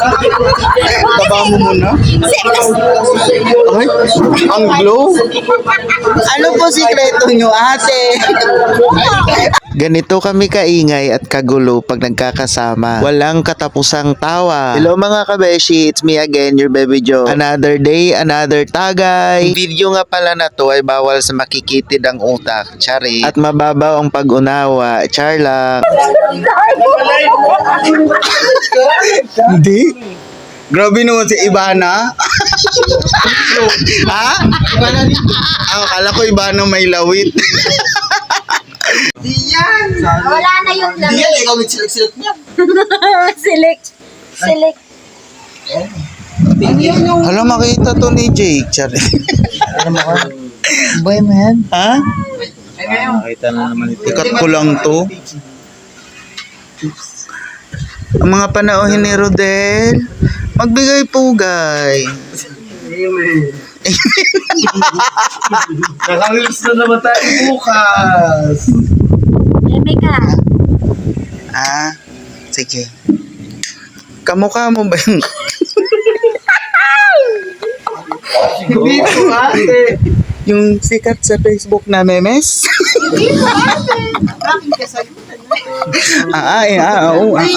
Taba mo muna. Ay, ang glow. Ano po sikreto nyo, ate? Ganito kami kaingay at kagulo pag nagkakasama. Walang katapusang tawa. Hello mga kabeshi, it's me again, your baby Joe. Another day, another tagay. Video nga pala na to ay bawal sa makikitid ang utak, chari. At mababaw ang pag-unawa, char lang. Hindi. Grabe naman si Ivana. Ha? Akala ko Ivana may lawit. Diyan! Wala na yung lamig. Diyan, ikaw nagsilik-silik niya. Silik. Hala, makita to ni Jake. Chari. Boy mo yan? Ha? Nakita na naman ito. Ikat ko lang to. Ang mga panauhin ni Rodel, magbigay pugay. Nakamilis na naman tayo bukas. Lamig ka. Ah, sige. Kamukha mo ba yung... Dito ate. yung sikat sa Facebook na memes? Ay, oo, ay.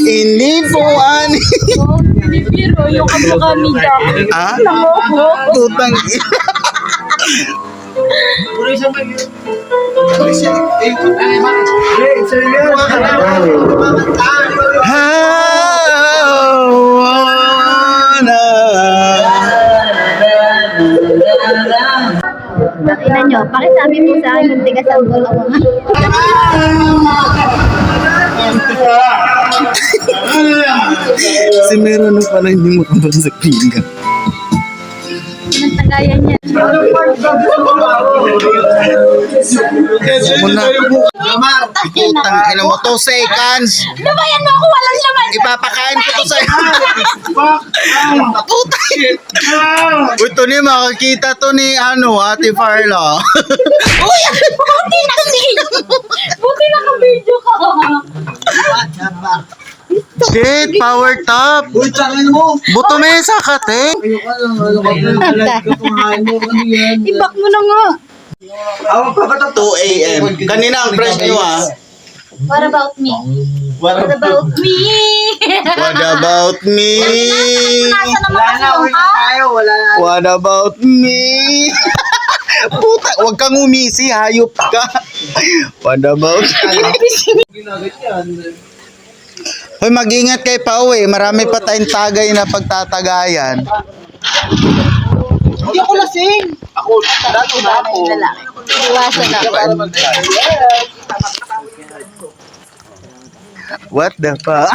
Hindi po, ani. Bibiro yung kamukha ni Jack. Ah? Tutang ina. Puro isang mag... Seryo? Ina nyo, pakisabi po sa akin kung tigas ang bulo ko. Si Meron pa lang hindi mo kabang sa pinggan. Anong tagayan niya? Muna. Putang ina mo, 2 seconds. Lumayan mo ako, walang laman. Ipapakain ko to sa... Putang ina. Uy, to ni, makakita to ni, Ate Farla. Uy! Buti naka-video ka. Shit, power top. Uy, tangin mo. Buto mesa ka, te. Ibak mo na nga. 2 a.m. Kanina ang fresh nyo, ah. What about me? What about me? What about me? Nasa naman kasi yung ha? What about me? Puta, wag kang umisi, hayop ka. What about Hoy, mag-ingat kay Pao eh. Marami pa tayong tagay na pagtatagayan. Hindi ako lasing. Ako, dato na ako. Iwasan na. What the fuck?